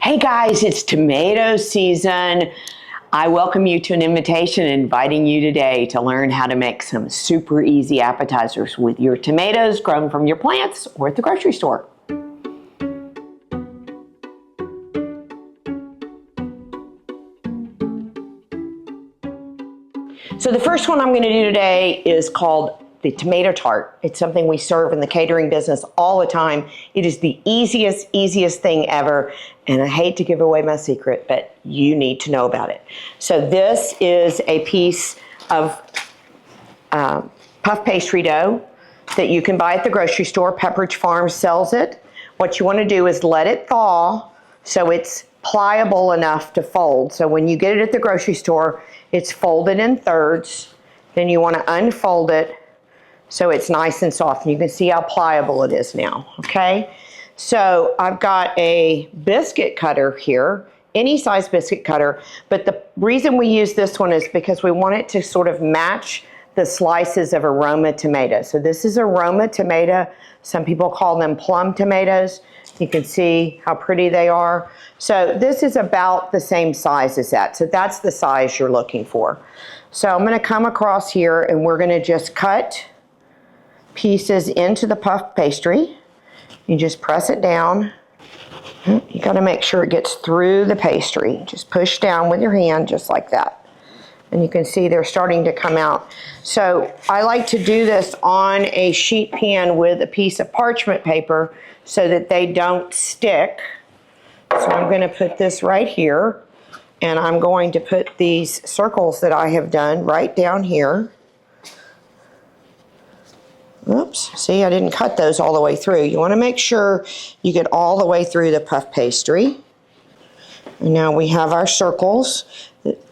Hey guys, it's tomato season. I welcome you to an invitation inviting you today to learn how to make some super easy appetizers with your tomatoes grown from your plants or at the grocery store. So the first one I'm going to do today is called the tomato tart. It's something we serve in the catering business all the time. It is the easiest thing ever, and I hate to give away my secret, but you need to know about it. So this is a piece of puff pastry dough that you can buy at the grocery store. Pepperidge Farm sells it. What you want to do is let it thaw so it's pliable enough to fold. So when you get it at the grocery store, it's folded in thirds. Then you want to unfold it so it's nice and soft. And you can see how pliable it is now, okay? So I've got a biscuit cutter here, any size biscuit cutter, but the reason we use this one is because we want it to sort of match the slices of aroma tomato. So this is aroma tomato. Some people call them plum tomatoes. You can see how pretty they are. So this is about the same size as that. So that's the size you're looking for. So I'm gonna come across here and we're gonna just cut pieces into the puff pastry. You just press it down. You gotta make sure it gets through the pastry. Just push down with your hand just like that. And you can see they're starting to come out. So I like to do this on a sheet pan with a piece of parchment paper so that they don't stick. So I'm gonna put this right here and I'm going to put these circles that I have done right down here. Oops, see, I didn't cut those all the way through. You want to make sure you get all the way through the puff pastry. And now we have our circles.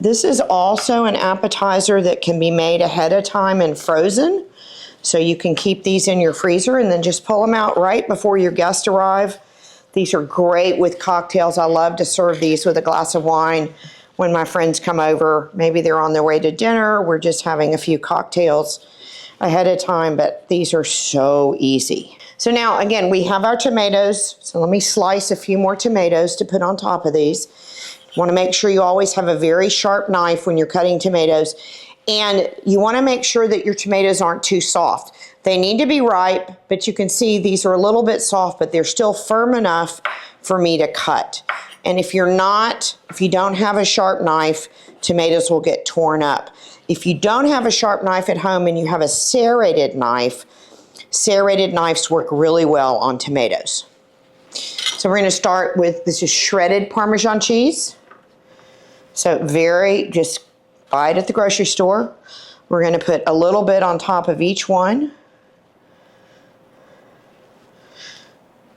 This is also an appetizer that can be made ahead of time and frozen. So you can keep these in your freezer and then just pull them out right before your guests arrive. These are great with cocktails. I love to serve these with a glass of wine when my friends come over. Maybe they're on their way to dinner. We're just having a few cocktails ahead of time, but these are so easy. So now, again, we have our tomatoes. So let me slice a few more tomatoes to put on top of these. You want to make sure you always have a very sharp knife when you're cutting tomatoes. And you want to make sure that your tomatoes aren't too soft. They need to be ripe, but you can see these are a little bit soft, but they're still firm enough for me to cut. And if you don't have a sharp knife, tomatoes will get torn up. If you don't have a sharp knife at home and you have a serrated knife, serrated knives work really well on tomatoes. So we're going to start with, this is shredded Parmesan cheese. So just buy it at the grocery store. We're going to put a little bit on top of each one.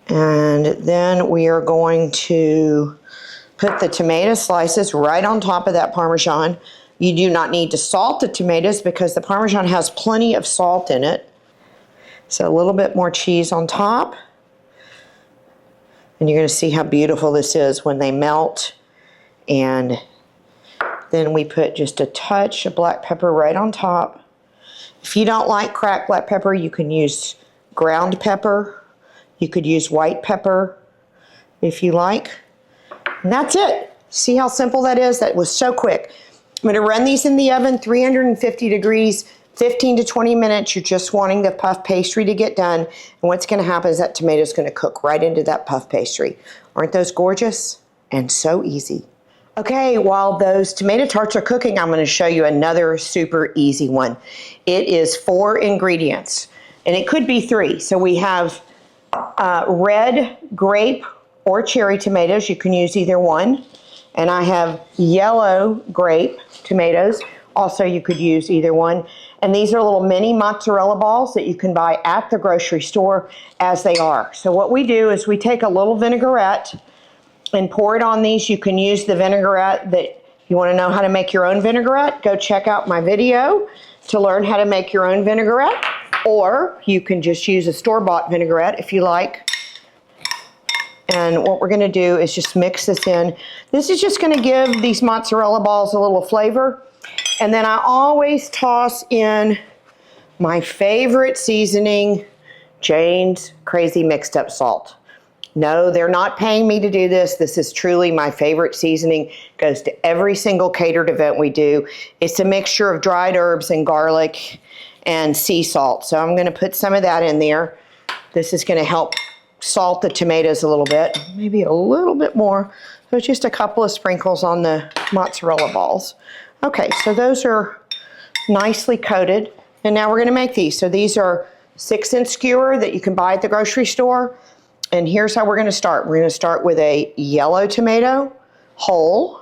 And then we are going to put the tomato slices right on top of that Parmesan. You do not need to salt the tomatoes because the Parmesan has plenty of salt in it. So a little bit more cheese on top. And you're going to see how beautiful this is when they melt. And then we put just a touch of black pepper right on top. If you don't like cracked black pepper, you can use ground pepper. You could use white pepper if you like. And that's it. See how simple that is? That was so quick. I'm going to run these in the oven, 350 degrees, 15 to 20 minutes. You're just wanting the puff pastry to get done. And what's going to happen is that tomato is going to cook right into that puff pastry. Aren't those gorgeous? And so easy. Okay, while those tomato tarts are cooking, I'm going to show you another super easy one. It is 4 ingredients, and it could be 3. So we have red grape or cherry tomatoes. You can use either one. And I have yellow grape tomatoes. Also, you could use either one. And these are little mini mozzarella balls that you can buy at the grocery store as they are. So what we do is we take a little vinaigrette and pour it on these. You can use the vinaigrette that you want to know how to make your own vinaigrette. Go check out my video to learn how to make your own vinaigrette. Or you can just use a store-bought vinaigrette if you like. And what we're going to do is just mix this in. This is just going to give these mozzarella balls a little flavor. And then I always toss in my favorite seasoning, Jane's Crazy Mixed Up Salt. No, they're not paying me to do this. This is truly my favorite seasoning. Goes to every single catered event we do. It's a mixture of dried herbs and garlic and sea salt. So I'm going to put some of that in there. This is going to help salt the tomatoes a little bit, maybe a little bit more. So just a couple of sprinkles on the mozzarella balls. Okay, so those are nicely coated. And now we're going to make these. So these are 6-inch skewer that you can buy at the grocery store. And here's how we're going to start. We're going to start with a yellow tomato, whole.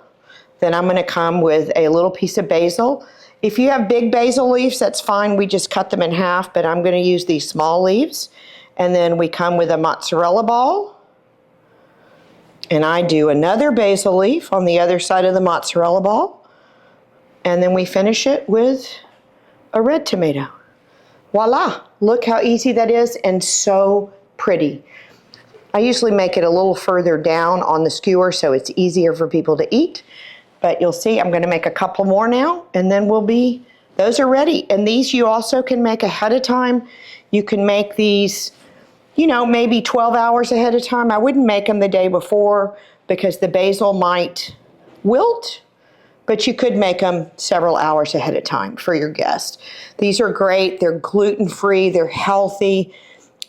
Then I'm going to come with a little piece of basil. If you have big basil leaves, that's fine. We just cut them in half, but I'm going to use these small leaves. And then we come with a mozzarella ball. And I do another basil leaf on the other side of the mozzarella ball. And then we finish it with a red tomato. Voila! Look how easy that is and so pretty. I usually make it a little further down on the skewer so it's easier for people to eat. But you'll see I'm going to make a couple more now and then those are ready. And these you also can make ahead of time. You can make these, maybe 12 hours ahead of time. I wouldn't make them the day before because the basil might wilt. But you could make them several hours ahead of time for your guests. These are great. They're gluten-free. They're healthy.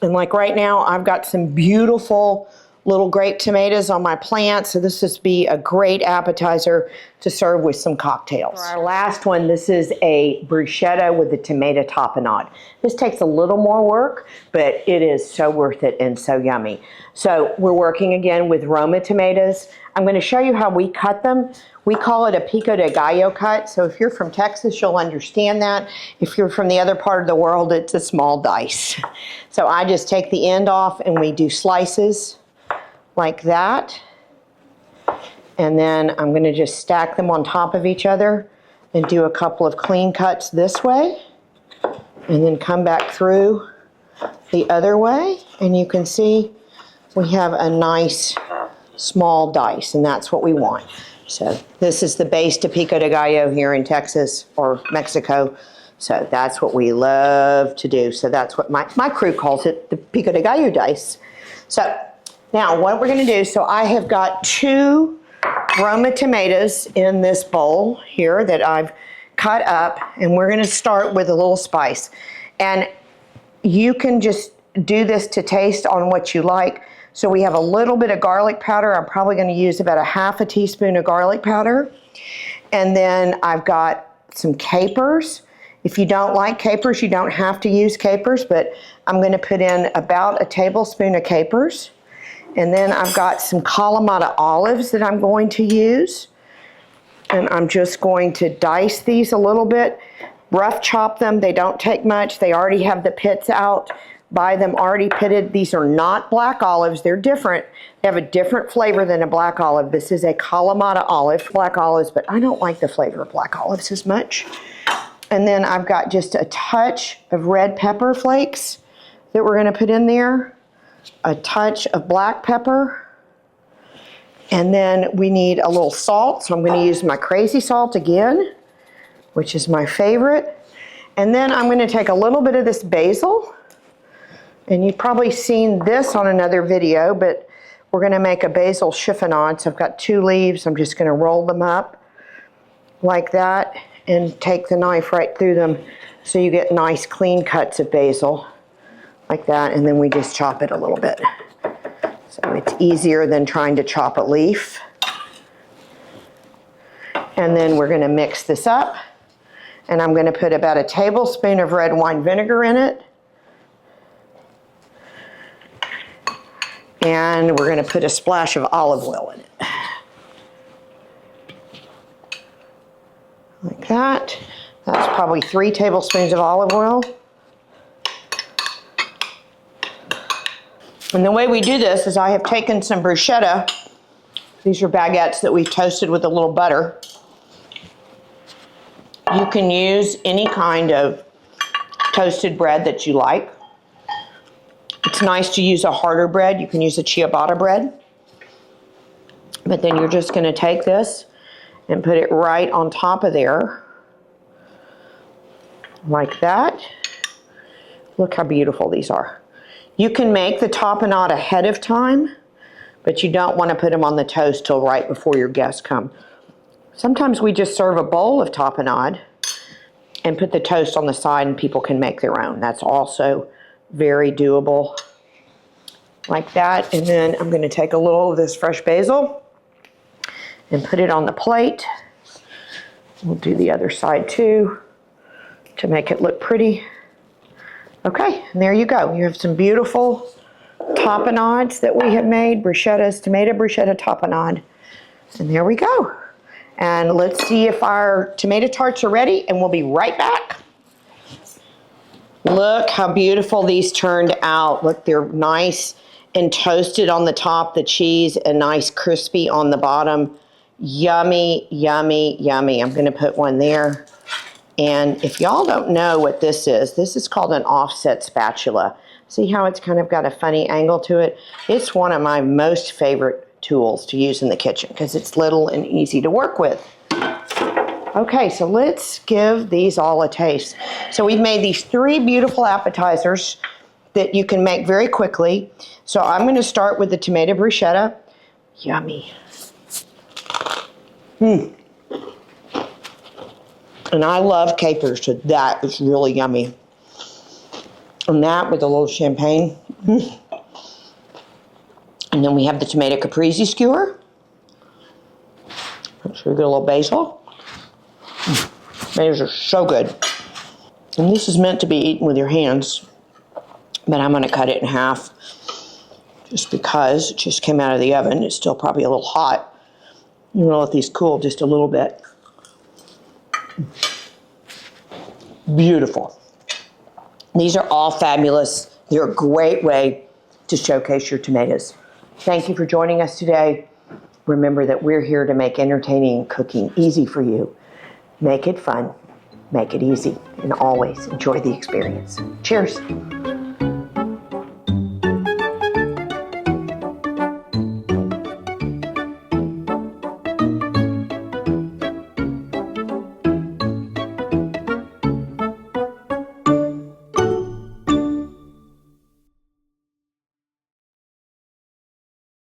And like right now, I've got some beautiful little grape tomatoes on my plant. So this would be a great appetizer to serve with some cocktails. For our last one, this is a bruschetta with the tomato tapenade. This takes a little more work, but it is so worth it and so yummy. So we're working again with Roma tomatoes. I'm going to show you how we cut them. We call it a pico de gallo cut. So if you're from Texas, you'll understand that. If you're from the other part of the world, it's a small dice. So I just take the end off and we do slices like that. And then I'm going to just stack them on top of each other and do a couple of clean cuts this way. And then come back through the other way. And you can see we have a nice small dice, and that's what we want. So this is the base to pico de gallo here in Texas or Mexico. So that's what we love to do. So that's what my crew calls it, the pico de gallo dice. So now what we're going to do, so I have got 2 Roma tomatoes in this bowl here that I've cut up, and we're going to start with a little spice. And you can just do this to taste on what you like. So we have a little bit of garlic powder. I'm probably going to use about a half a teaspoon of garlic powder. And then I've got some capers. If you don't like capers, you don't have to use capers, but I'm going to put in about a tablespoon of capers. And then I've got some Kalamata olives that I'm going to use. And I'm just going to dice these a little bit, rough chop them. They don't take much. They already have the pits out. Buy them already pitted. These are not black olives. They're different. They have a different flavor than a black olive. This is a Kalamata olive, black olives, but I don't like the flavor of black olives as much. And then I've got just a touch of red pepper flakes that we're going to put in there, a touch of black pepper, and then we need a little salt. So I'm going to use my crazy salt again, which is my favorite. And then I'm going to take a little bit of this basil. And you've probably seen this on another video, but we're going to make a basil chiffonade. So I've got 2 leaves. I'm just going to roll them up like that and take the knife right through them so you get nice clean cuts of basil like that. And then we just chop it a little bit. So it's easier than trying to chop a leaf. And then we're going to mix this up. And I'm going to put about a tablespoon of red wine vinegar in it. And we're going to put a splash of olive oil in it. Like that. That's probably 3 tablespoons of olive oil. And the way we do this is I have taken some bruschetta. These are baguettes that we've toasted with a little butter. You can use any kind of toasted bread that you like. It's nice to use a harder bread. You can use a ciabatta bread. But then you're just going to take this and put it right on top of there. Like that. Look how beautiful these are. You can make the tapenade ahead of time, but you don't want to put them on the toast till right before your guests come. Sometimes we just serve a bowl of tapenade and put the toast on the side and people can make their own. That's also very doable like that. And then I'm going to take a little of this fresh basil and put it on the plate. We'll do the other side too to make it look pretty. Okay, and there you go. You have some beautiful tapenades that we have made, bruschettas, tomato bruschetta tapenade. And there we go. And let's see if our tomato tarts are ready, and we'll be right back. Look how beautiful these turned out. Look, they're nice and toasted on the top, the cheese, and nice crispy on the bottom. Yummy, yummy, yummy. I'm gonna put one there. And if y'all don't know what this is called an offset spatula. See how it's kind of got a funny angle to it? It's one of my most favorite tools to use in the kitchen because it's little and easy to work with. Okay, so let's give these all a taste. So we've made these 3 beautiful appetizers that you can make very quickly. So I'm going to start with the tomato bruschetta. Yummy. And I love capers, so that is really yummy. And that with a little champagne. And then we have the tomato caprese skewer. Make sure we get a little basil. Tomatoes are so good. And this is meant to be eaten with your hands, but I'm going to cut it in half just because it just came out of the oven. It's still probably a little hot. I'm going to let these cool just a little bit. Beautiful. These are all fabulous. They're a great way to showcase your tomatoes. Thank you for joining us today. Remember that we're here to make entertaining cooking easy for you. Make it fun, make it easy, and always enjoy the experience. Cheers.